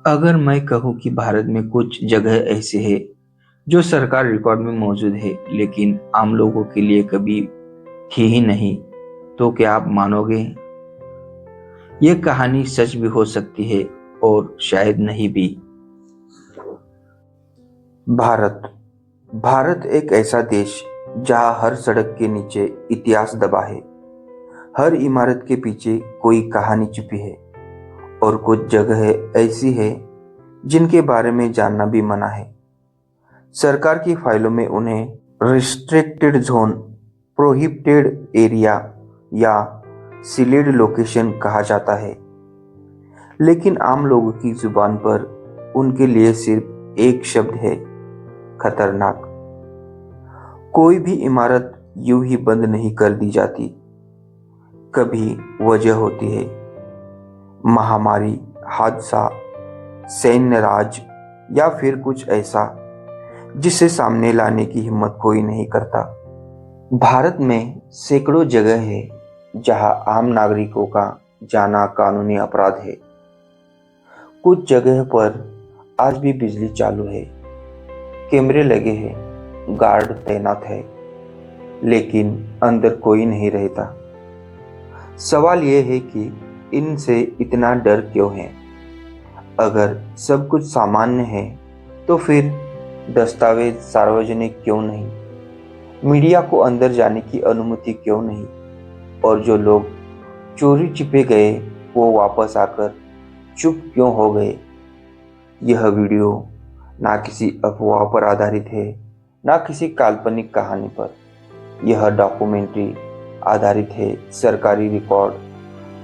अगर मैं कहूँ कि भारत में कुछ जगह ऐसे है जो सरकार रिकॉर्ड में मौजूद है लेकिन आम लोगों के लिए कभी थी ही नहीं, तो क्या आप मानोगे? यह कहानी सच भी हो सकती है और शायद नहीं भी। भारत भारत एक ऐसा देश जहां हर सड़क के नीचे इतिहास दबा है। हर इमारत के पीछे कोई कहानी छुपी है और कुछ जगह ऐसी है जिनके बारे में जानना भी मना है। सरकार की फाइलों में उन्हें रिस्ट्रिक्टेड जोन, प्रोहिबिटेड एरिया या सील्ड लोकेशन कहा जाता है, लेकिन आम लोगों की जुबान पर उनके लिए सिर्फ एक शब्द है: खतरनाक। कोई भी इमारत यूं ही बंद नहीं कर दी जाती। कभी वजह होती है: महामारी, हादसा, सैन्य राज या फिर कुछ ऐसा जिसे सामने लाने की हिम्मत कोई नहीं करता। भारत में सैकड़ों जगह है जहां आम नागरिकों का जाना कानूनी अपराध है। कुछ जगह पर आज भी बिजली चालू है, कैमरे लगे हैं, गार्ड तैनात है, लेकिन अंदर कोई नहीं रहता। सवाल यह है कि इनसे इतना डर क्यों है? अगर सब कुछ सामान्य है तो फिर दस्तावेज सार्वजनिक क्यों नहीं? मीडिया को अंदर जाने की अनुमति क्यों नहीं? और जो लोग चोरी छिपे गए वो वापस आकर चुप क्यों हो गए? यह वीडियो ना किसी अफवाह पर आधारित है, ना किसी काल्पनिक कहानी पर। यह डॉक्यूमेंट्री आधारित है सरकारी रिकॉर्ड,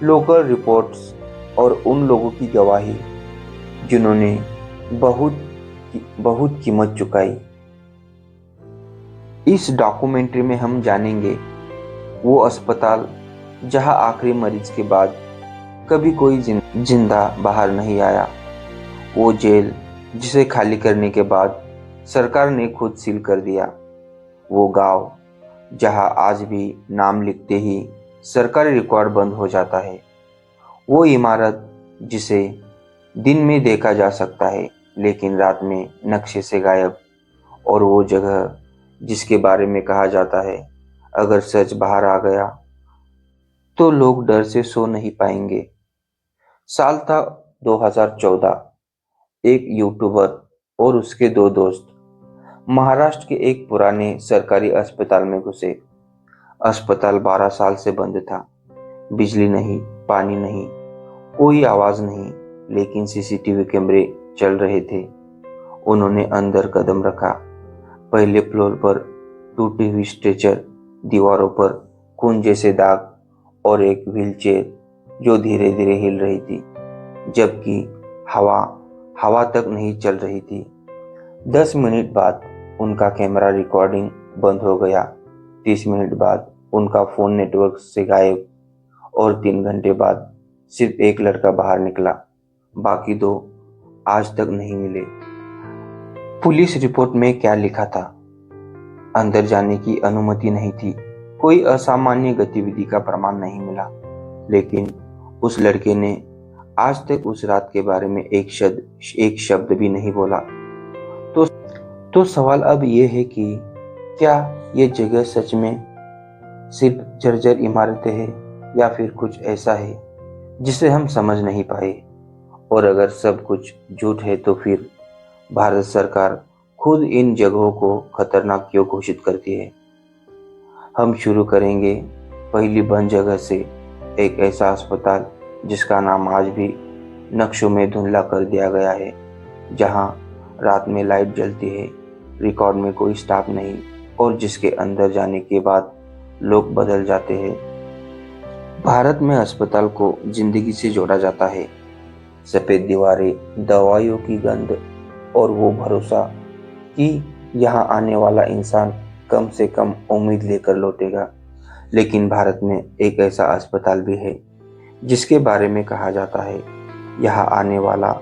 लोकल रिपोर्ट्स और उन लोगों की गवाही जिन्होंने बहुत बहुत कीमत चुकाई। इस डॉक्यूमेंट्री में हम जानेंगे वो अस्पताल जहां आखिरी मरीज के बाद कभी कोई जिंदा बाहर नहीं आया, वो जेल जिसे खाली करने के बाद सरकार ने खुद सील कर दिया, वो गांव जहां आज भी नाम लिखते ही सरकारी रिकॉर्ड बंद हो जाता है, वो इमारत जिसे दिन में देखा जा सकता है लेकिन रात में नक्शे से गायब, और वो जगह जिसके बारे में कहा जाता है अगर सच बाहर आ गया तो लोग डर से सो नहीं पाएंगे। साल था 2014। एक यूट्यूबर और उसके दो दोस्त महाराष्ट्र के एक पुराने सरकारी अस्पताल में घुसे। अस्पताल 12 साल से बंद था। बिजली नहीं, पानी नहीं, कोई आवाज नहीं, लेकिन सीसीटीवी कैमरे चल रहे थे। उन्होंने अंदर कदम रखा। पहले फ्लोर पर टूटी हुई स्ट्रेचर, दीवारों पर खून जैसे दाग और एक व्हीलचेयर जो धीरे धीरे हिल रही थी, जबकि हवा हवा तक नहीं चल रही थी। 10 मिनट बाद उनका कैमरा रिकॉर्डिंग बंद हो गया। 30 मिनट बाद उनका फोन नेटवर्क से गायब, और 3 घंटे बाद सिर्फ एक लड़का बाहर निकला। बाकी दो आज तक नहीं मिले। पुलिस रिपोर्ट में क्या लिखा था? अंदर जाने की अनुमति नहीं थी, कोई असामान्य गतिविधि का प्रमाण नहीं मिला, लेकिन उस लड़के ने आज तक उस रात के बारे में एक शब्द भी नहीं बोला। तो सवाल अब यह है कि क्या ये जगह सच में सिर्फ जर्जर इमारतें हैं या फिर कुछ ऐसा है जिसे हम समझ नहीं पाए? और अगर सब कुछ झूठ है तो फिर भारत सरकार खुद इन जगहों को खतरनाक क्यों घोषित करती है? हम शुरू करेंगे पहली बंद जगह से, एक ऐसा अस्पताल जिसका नाम आज भी नक्शों में धुंधला कर दिया गया है, जहां रात में लाइट जलती है, रिकॉर्ड में कोई स्टाफ नहीं, और जिसके अंदर जाने के बाद लोग बदल जाते हैं। भारत में अस्पताल को जिंदगी से जोड़ा जाता है। सफेद दीवारें, दवाइयों की गंध और वो भरोसा कि यहाँ आने वाला इंसान कम से कम उम्मीद लेकर लौटेगा। लेकिन भारत में एक ऐसा अस्पताल भी है जिसके बारे में कहा जाता है यहाँ आने वाला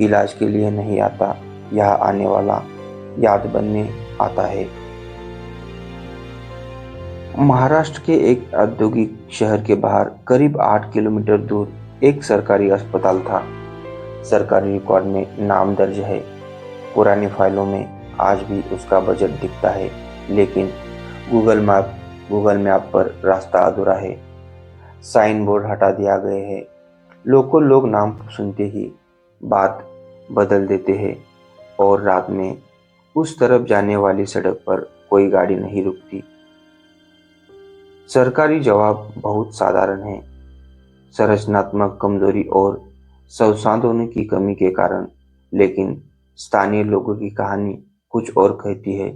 इलाज के लिए नहीं आता, यहाँ आने वाला याद बनने आता है। महाराष्ट्र के एक औद्योगिक शहर के बाहर करीब 8 किलोमीटर दूर एक सरकारी अस्पताल था सरकारी रिकॉर्ड में नाम दर्ज है। पुरानी फाइलों में आज भी उसका बजट दिखता है, लेकिन गूगल मैप पर रास्ता अधूरा है। साइन बोर्ड हटा दिया गए है। लोग नाम सुनते ही बात बदल देते हैं और रात में उस तरफ जाने वाली सड़क पर कोई गाड़ी नहीं रुकती। सरकारी जवाब बहुत साधारण है, संरचनात्मक कमजोरी और संसाधनों की कमी के कारण। लेकिन स्थानीय लोगों की कहानी कुछ और कहती है।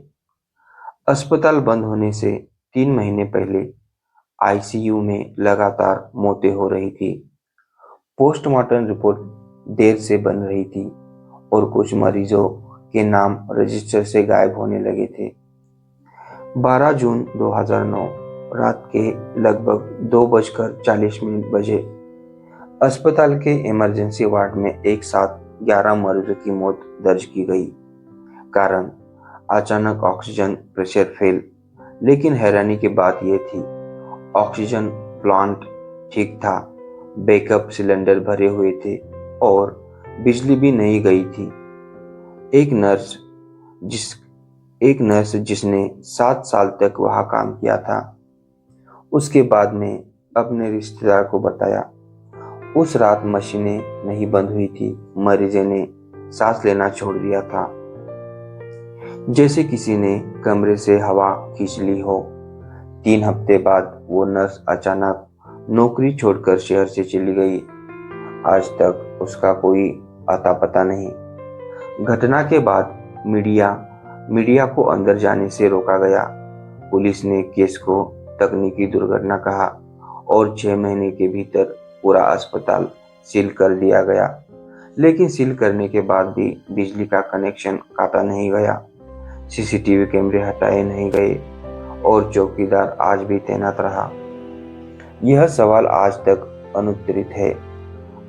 अस्पताल बंद होने से 3 महीने पहले आईसीयू में लगातार मौतें हो रही थी। पोस्टमार्टम रिपोर्ट देर से बन रही थी और कुछ मरीजों के नाम रजिस्टर से गायब होने लगे थे। 12 जून 2009 रात के लगभग 2:40 बजे अस्पताल के इमरजेंसी वार्ड में एक साथ 11 मरीजों की मौत दर्ज की गई। कारण अचानक ऑक्सीजन प्रेशर फेल। लेकिन हैरानी की बात यह थी, ऑक्सीजन प्लांट ठीक था, बैकअप सिलेंडर भरे हुए थे और बिजली भी नहीं गई थी। एक नर्स जिसने 7 साल तक वहां काम किया था, उसके बाद में अपने रिश्तेदार को बताया, उस रात मशीनें नहीं बंद हुई थी, मरीज ने सांस लेना छोड़ दिया था, जैसे किसी ने कमरे से हवा खींच ली हो। 3 हफ्ते बाद वो नर्स अचानक नौकरी छोड़कर शहर से चली गई। आज तक उसका कोई अता पता नहीं। घटना के बाद मीडिया को अंदर जाने से रोका गया। पुलिस ने केस को तकनीकी दुर्घटना कहा और 6 महीने के भीतर पूरा अस्पताल सील कर दिया गया। लेकिन सील करने के बाद भी बिजली का कनेक्शन काटा नहीं गया, सीसीटीवी कैमरे हटाए नहीं गए और चौकीदार आज भी तैनात रहा। यह सवाल आज तक अनुत्तरित है।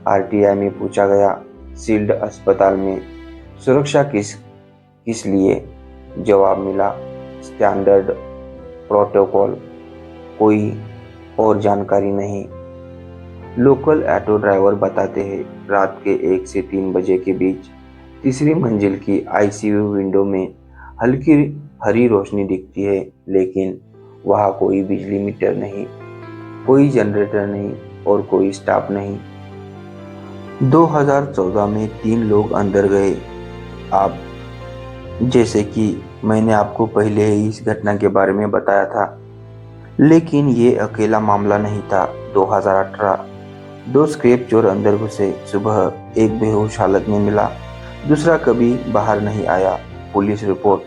आरटीआई में पूछा गया, सील्ड अस्पताल में सुरक्षा किस लिए? जवाब मिला, स्टैंडर्ड प्रोटोकॉल, कोई और जानकारी नहीं। लोकल ऑटो ड्राइवर बताते हैं, रात के 1 से 3 बजे के बीच तीसरी मंजिल की आईसीयू विंडो में हल्की हरी रोशनी दिखती है, लेकिन वहां कोई बिजली मीटर नहीं, कोई जनरेटर नहीं और कोई स्टाफ नहीं। 2014 में 3 लोग अंदर गए। आप जैसे कि मैंने आपको पहले ही इस घटना के बारे में बताया था, लेकिन ये अकेला मामला नहीं था। 2018 2 स्क्रैप चोर अंदर घुसे। सुबह एक बेहोश हालत में मिला, दूसरा कभी बाहर नहीं आया। पुलिस रिपोर्ट,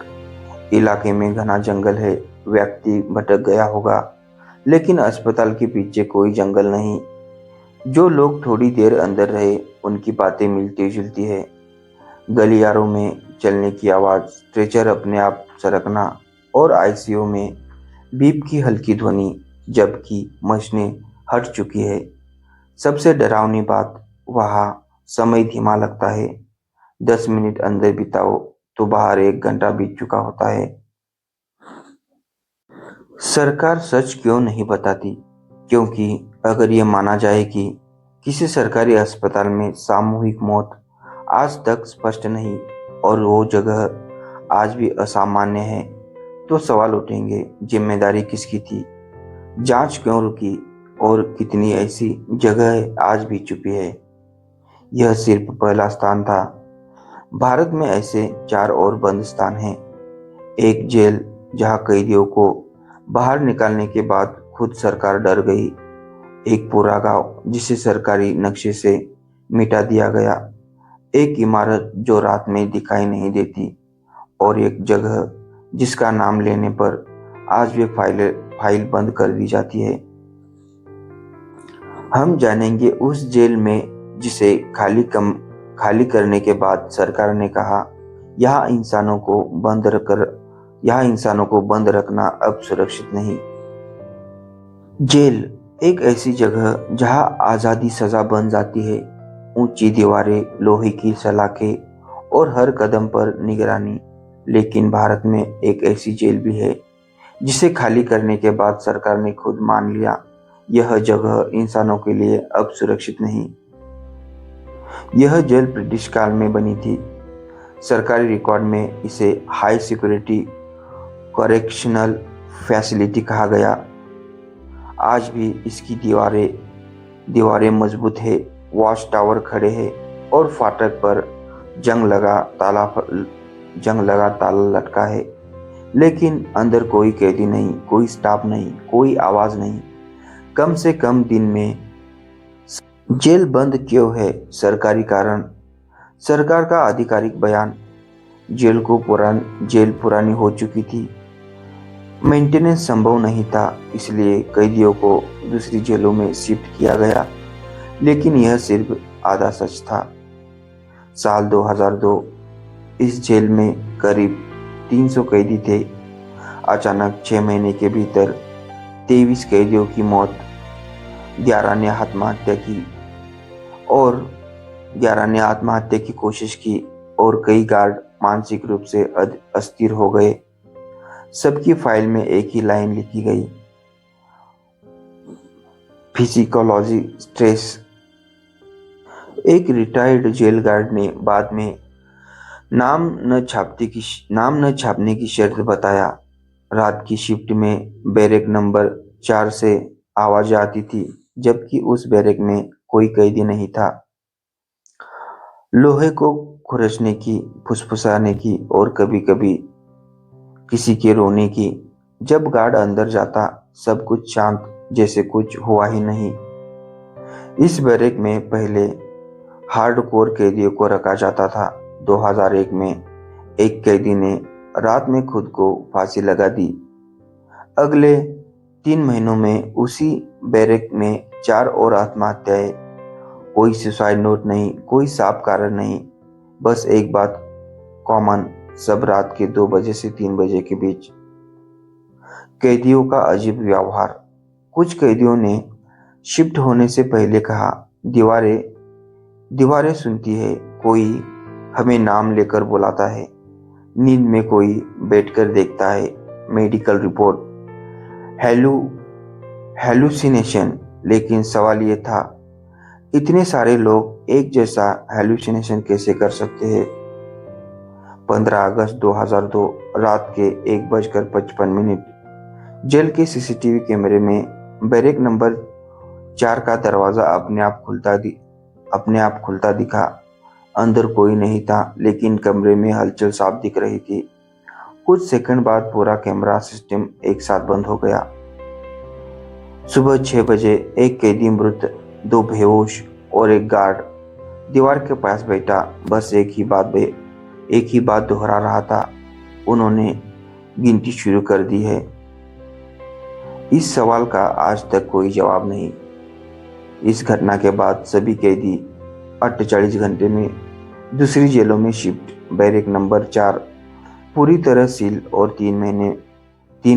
इलाके में घना जंगल है, व्यक्ति भटक गया होगा। लेकिन अस्पताल के पीछे कोई जंगल नहीं। जो लोग थोड़ी देर अंदर रहे उनकी बातें मिलती जुलती है। गलियारों में चलने की आवाज, स्ट्रेचर अपने आप सरकना और आईसीयू में बीप की हल्की ध्वनि, जबकि मशीनें हट चुकी है। सबसे डरावनी बात, वहां समय धीमा लगता है। 10 मिनट अंदर बिताओ तो बाहर 1 घंटा बीत चुका होता है। सरकार सच क्यों नहीं बताती? क्योंकि अगर ये माना जाए कि किसी सरकारी अस्पताल में सामूहिक मौत आज तक स्पष्ट नहीं और वो जगह आज भी असामान्य है, तो सवाल उठेंगे, जिम्मेदारी किसकी थी? जांच क्यों रुकी और कितनी ऐसी जगह आज भी छुपी है? यह सिर्फ पहला स्थान था। भारत में ऐसे 4 और बंद स्थान हैं। एक जेल जहां कैदियों को बाहर निकालने के बाद खुद सरकार डर गई। एक पूरा गांव जिसे सरकारी नक्शे से मिटा दिया गया। एक इमारत जो रात में दिखाई नहीं देती और एक जगह जिसका नाम लेने पर आज भी फाइल बंद कर दी जाती है। हम जानेंगे उस जेल में जिसे खाली करने के बाद सरकार ने कहा, यहाँ इंसानों को बंद रखना अब सुरक्षित नहीं। जेल एक ऐसी जगह जहां आजादी सजा बन जाती है। ऊंची दीवारें, लोहे की सलाखें और हर कदम पर निगरानी। लेकिन भारत में एक ऐसी जेल भी है जिसे खाली करने के बाद सरकार ने खुद मान लिया, यह जगह इंसानों के लिए अब सुरक्षित नहीं। यह जेल ब्रिटिश काल में बनी थी। सरकारी रिकॉर्ड में इसे हाई सिक्योरिटी करेक्शनल फैसिलिटी कहा गया। आज भी इसकी दीवारें मजबूत है, वॉच टावर खड़े हैं और फाटक पर जंग लगा ताला लटका है। लेकिन अंदर कोई कैदी नहीं, कोई स्टाफ नहीं, कोई आवाज नहीं। कम से कम दिन में जेल बंद क्यों है? सरकारी कारण। सरकार का आधिकारिक बयान। जेल पुरानी हो चुकी थी, मेंटेनेंस संभव नहीं था, इसलिए कैदियों को दूसरी जेलों में शिफ्ट किया गया। लेकिन यह सिर्फ आधा सच था। साल 2002, इस जेल में करीब 300 कैदी थे। अचानक 6 महीने के भीतर 23 कैदियों की मौत, 11 ने आत्महत्या की और 11 ने आत्महत्या की कोशिश की और कई गार्ड मानसिक रूप से अस्थिर हो गए। सबकी फाइल में एक ही लाइन लिखी गई, फिजिकोलॉजी स्ट्रेस। एक रिटायर्ड जेल गार्ड ने बाद में नाम न छापने की शर्त बताया। रात की शिफ्ट में बैरक नंबर 4 से आवाज आती थी, जबकि उस बैरक में कोई कैदी नहीं था। लोहे को खुरचने की, फुसफुसाने की और कभी-कभी किसी के रोने की। जब गार्ड अंदर जाता, सब कुछ शांत, जैसे कुछ हुआ ही नहीं। इस बैरक में पहले हार्डकोर कैदियों को रखा जाता था। 2001 में एक कैदी ने रात में खुद को फांसी लगा दी। अगले 3 महीनों में उसी बैरक में 4 और आत्महत्याएं। कोई सुसाइड नोट नहीं, कोई साफ कारण नहीं, बस एक बात कॉमन, सब रात के 2 बजे से 3 बजे के बीच। कैदियों का अजीब व्यवहार। कुछ कैदियों ने शिफ्ट होने से पहले कहा, दीवारें सुनती है, कोई हमें नाम लेकर बुलाता है, नींद में कोई बैठकर देखता है। Medical report, hallucination. लेकिन सवाल यह था, इतने सारे लोग एक जैसा हेलुसिनेशन कैसे कर सकते हैं? 15 अगस्त 2002 रात के 1:55 जेल के सीसीटीवी कैमरे में बैरक नंबर 4 का दरवाजा अपने आप खुलता दिखा। अंदर कोई नहीं था, लेकिन कमरे में हलचल साफ दिख रही थी। कुछ सेकंड बाद पूरा कैमरा सिस्टम एक साथ बंद हो गया। सुबह 6 बजे एक कैदी मृत, 2 बेहोश और एक गार्ड दीवार के पास बैठा, बस एक ही बात दोहरा रहा था, उन्होंने गिनती शुरू कर दी है। इस सवाल का आज तक कोई जवाब नहीं। इस घटना के बाद सभी कैदी 48 घंटे में दूसरी जेलों में शिफ्ट। बैरक नंबर 4 पूरी तरह सील और 3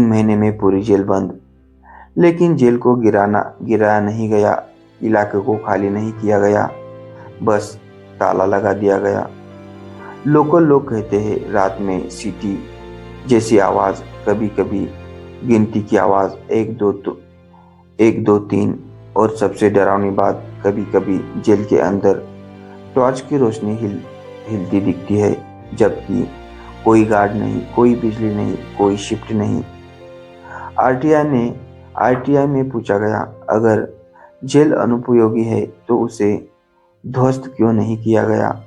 महीने में पूरी जेल बंद। लेकिन जेल को गिराया नहीं गया, इलाके को खाली नहीं किया गया, बस ताला लगा दिया गया। लोकल लोग कहते हैं, रात में सीटी जैसी आवाज, कभी कभी गिनती की आवाज, 1 2 3, और सबसे डरावनी बात, कभी कभी जेल के अंदर टॉर्च की रोशनी हिलती दिखती है, जबकि कोई गार्ड नहीं, कोई बिजली नहीं, कोई शिफ्ट नहीं। आरटीआई में पूछा गया, अगर जेल अनुपयोगी है तो उसे ध्वस्त क्यों नहीं किया गया?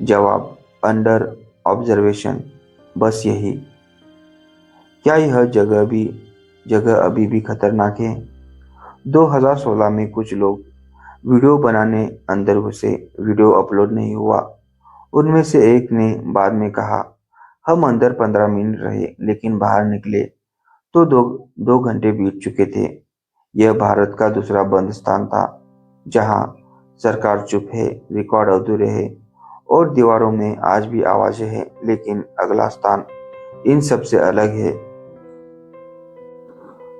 जवाब, अंडर ऑब्जर्वेशन, बस यही। क्या यह जगह अभी भी खतरनाक है? 2016 में कुछ लोग वीडियो बनाने अंदर घुसे, वीडियो अपलोड नहीं हुआ। उनमें से एक ने बाद में कहा, हम अंदर 15 मिनट रहे, लेकिन बाहर निकले तो 2 घंटे बीत चुके थे। यह भारत का दूसरा बंद स्थान था, जहां सरकार चुप है, रिकॉर्ड अधूरे हैं और दीवारों में आज भी आवाजें हैं, लेकिन अगला स्थान इन सब से अलग है।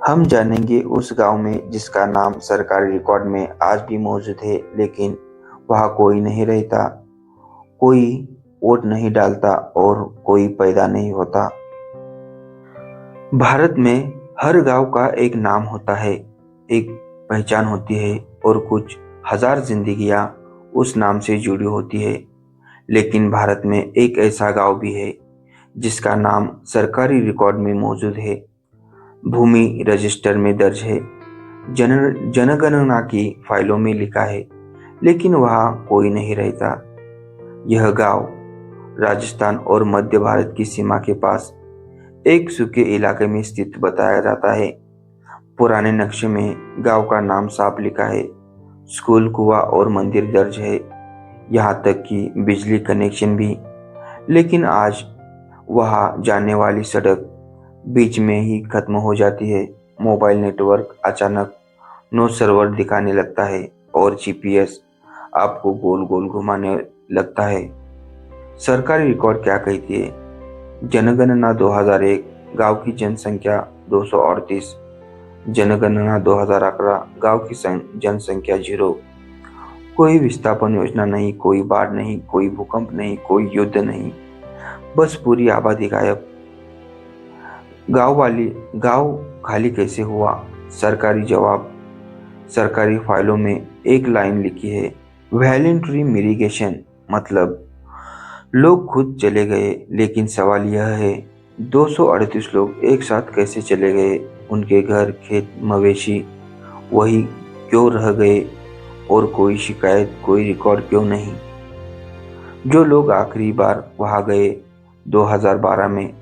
हम जानेंगे उस गांव में जिसका नाम सरकारी रिकॉर्ड में आज भी मौजूद है, लेकिन वहां कोई नहीं रहता, कोई वोट नहीं डालता और कोई पैदा नहीं होता। भारत में हर गांव का एक नाम होता है, एक पहचान होती है और कुछ हजार जिंदगियां उस नाम से जुड़ी होती है, लेकिन भारत में एक ऐसा गांव भी है जिसका नाम सरकारी रिकॉर्ड में मौजूद है, भूमि रजिस्टर में दर्ज है, जनगणना की फाइलों में लिखा है, लेकिन वहां कोई नहीं रहता। यह गांव राजस्थान और मध्य भारत की सीमा के पास एक सूखे इलाके में स्थित बताया जाता है। पुराने नक्शे में गांव का नाम साफ लिखा है, स्कूल, कुआं और मंदिर दर्ज है, यहाँ तक कि बिजली कनेक्शन भी। लेकिन आज वहां जाने वाली सड़क बीच में ही खत्म हो जाती है। मोबाइल नेटवर्क अचानक नो सर्वर दिखाने लगता है और जीपीएस आपको गोल गोल घुमाने लगता है। सरकारी रिकॉर्ड क्या कहती है? जनगणना 2001 गांव की जनसंख्या 238, जनगणना 2011 गांव की जनसंख्या 0। कोई विस्थापन योजना नहीं, कोई बाढ़ नहीं, कोई भूकंप नहीं, कोई युद्ध नहीं, बस पूरी आबादी गायब। गांव खाली कैसे हुआ? सरकारी जवाब सरकारी फाइलों में एक लाइन लिखी है, वॉलंटरी मिटिगेशन, मतलब लोग खुद चले गए। लेकिन सवाल यह है, 238 लोग एक साथ कैसे चले गए? उनके घर, खेत, मवेशी वही क्यों रह गए? और कोई शिकायत, कोई रिकॉर्ड क्यों नहीं? जो लोग आखिरी बार वहां गए 2012 में,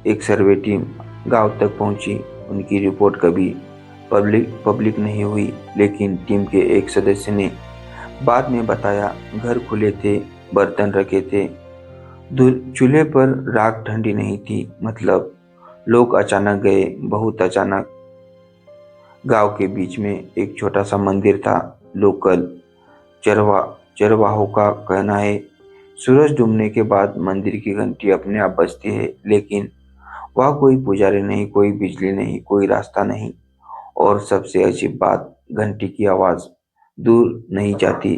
एक सर्वे टीम गांव तक पहुंची। उनकी रिपोर्ट कभी पब्लिक नहीं हुई, लेकिन टीम के एक सदस्य ने बाद में बताया, घर खुले थे, बर्तन रखे थे, चूल्हे पर राख ठंडी नहीं थी। मतलब लोग अचानक गए, बहुत अचानक। गांव के बीच में एक छोटा सा मंदिर था। लोकल चरवाहों का कहना है, सूरज डूबने के बाद मंदिर की घंटी अपने आप बजती है, लेकिन वहाँ कोई पुजारी नहीं, कोई बिजली नहीं, कोई रास्ता नहीं। और सबसे अजीब बात, घंटी की आवाज दूर नहीं जाती,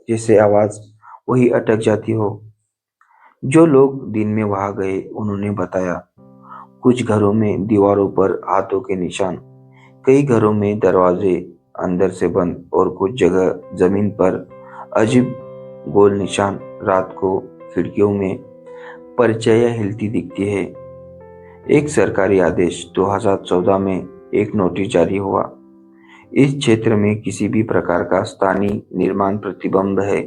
जैसे आवाज वही अटक जाती हो। जो लोग दिन में वहां गए उन्होंने बताया, कुछ घरों में दीवारों पर हाथों के निशान, कई घरों में दरवाजे अंदर से बंद, और कुछ जगह जमीन पर अजीब गोल निशान। रात को खिड़कियों में परछाइयां हिलती दिखती है। एक सरकारी आदेश 2014 में एक नोटिस जारी हुआ, इस क्षेत्र में किसी भी प्रकार का स्थानीय निर्माण प्रतिबंध है।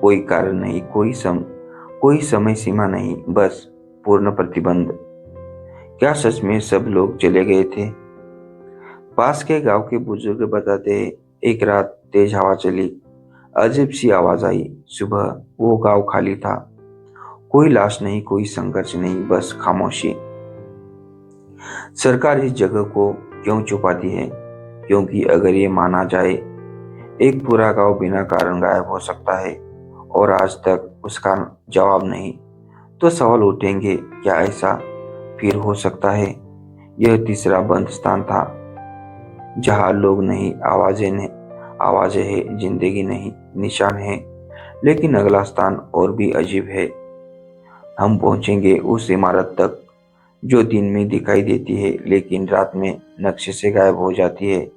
कोई कारण नहीं, कोई समय सीमा नहीं, बस पूर्ण प्रतिबंध। क्या सच में सब लोग चले गए थे? पास के गांव के बुजुर्ग बताते हैं, एक रात तेज हवा चली, अजीब सी आवाज आई। सुबह वो गांव खाली था, कोई लाश नहीं, कोई संघर्ष नहीं, बस खामोशी। सरकार इस जगह को क्यों छुपाती है? क्योंकि अगर ये माना जाए, एक पूरा गांव बिना कारण गायब हो सकता है और आज तक उसका जवाब नहीं, तो सवाल उठेंगे, क्या ऐसा फिर हो सकता है? यह तीसरा बंद स्थान था, जहां लोग नहीं, आवाजें है, जिंदगी नहीं, निशान है। लेकिन अगला स्थान और भी अजीब है। हम पहुंचेंगे उस इमारत तक जो दिन में दिखाई देती है लेकिन रात में नक्शे से गायब हो जाती है।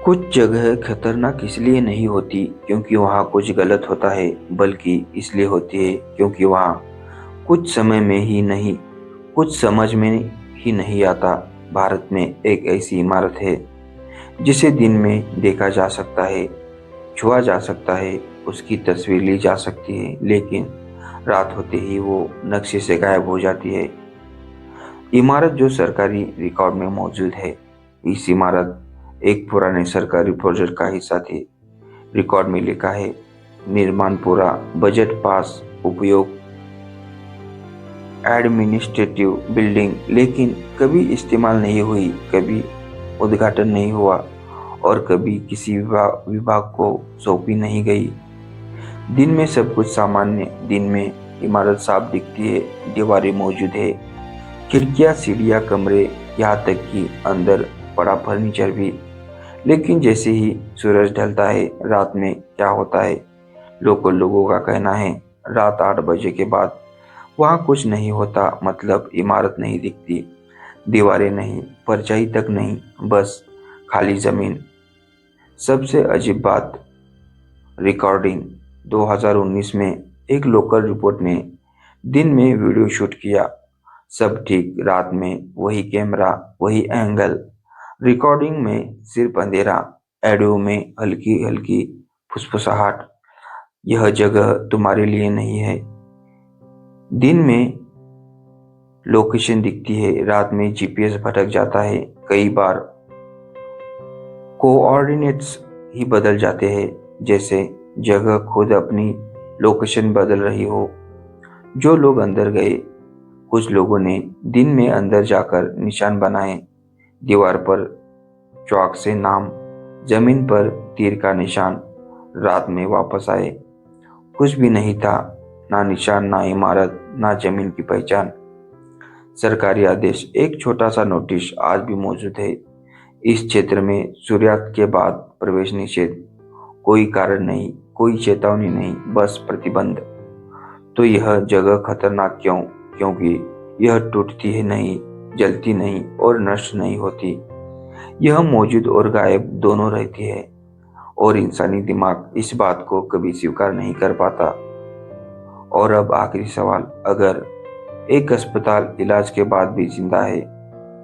कुछ जगह खतरनाक इसलिए नहीं होती क्योंकि वहां कुछ गलत होता है, बल्कि इसलिए होती है क्योंकि वहां कुछ समझ में ही नहीं आता। भारत में एक ऐसी इमारत है जिसे दिन में देखा जा सकता है, छुआ जा सकता है, उसकी तस्वीर ली जा सकती है, लेकिन रात होते ही वो नक्शे से गायब हो जाती है। इमारत जो सरकारी रिकॉर्ड में मौजूद है, इस इमारत एक पुराने सरकारी प्रोजेक्ट का हिस्सा थी। रिकॉर्ड में लिखा है, निर्माण पूरा, बजट पास, उपयोग एडमिनिस्ट्रेटिव बिल्डिंग, लेकिन कभी इस्तेमाल नहीं हुई, कभी उद्घाटन नहीं हुआ और कभी किसी विभाग को सौंपी नहीं गई। दिन में सब कुछ सामान्य, दिन में इमारत साफ दिखती है, दीवारें मौजूद है, खिड़कियां, सीढ़ियां, कमरे, यहाँ तक कि अंदर पड़ा फर्नीचर भी। लेकिन जैसे ही सूरज ढलता है, रात में क्या होता है? लोकल लोगों का कहना है, रात 8 बजे के बाद वहां कुछ नहीं होता। मतलब इमारत नहीं दिखती, दीवारें नहीं, परछाई तक नहीं, बस खाली जमीन। सबसे अजीब बात, रिकॉर्डिंग 2019 में एक लोकल रिपोर्ट ने दिन में वीडियो शूट किया, सब ठीक, रात में वही कैमरा, वही एंगल। रिकॉर्डिंग में सिर्फ अंधेरा, ऑडियो में हल्की हल्की फुसफुसाहट। यह जगह तुम्हारे लिए नहीं है। दिन में लोकेशन दिखती है, रात में जीपीएस भटक जाता है। कई बार कोऑर्डिनेट्स ही बदल जाते हैं, जैसे जगह खुद अपनी लोकेशन बदल रही हो। जो लोग अंदर गए, कुछ लोगों ने दिन में अंदर जाकर निशान बनाए, दीवार पर चौक से नाम, जमीन पर तीर का निशान। रात में वापस आए, कुछ भी नहीं था, ना निशान, ना इमारत, ना जमीन की पहचान। सरकारी आदेश, एक छोटा सा नोटिस आज भी मौजूद है, इस क्षेत्र में सूर्यास्त के बाद प्रवेश निषेध। कोई कारण नहीं, कोई चेतावनी नहीं, बस प्रतिबंध। तो यह जगह खतरनाक क्यों? क्योंकि यह टूटती है नहीं, जलती नहीं और नष्ट नहीं होती। यह मौजूद और गायब दोनों रहती है, और इंसानी दिमाग इस बात को कभी स्वीकार नहीं कर पाता। और अब आखिरी सवाल, अगर एक अस्पताल इलाज के बाद भी जिंदा है,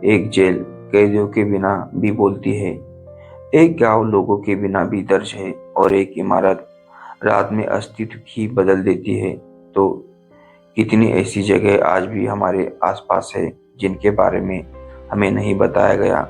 एक जेल कैदियों के बिना भी बोलती है, एक गांव लोगों के बिना भी दर्ज है, और एक इमारत रात में अस्तित्व ही बदल देती है, तो कितनी ऐसी जगह आज भी हमारे आसपास है जिनके बारे में हमें नहीं बताया गया।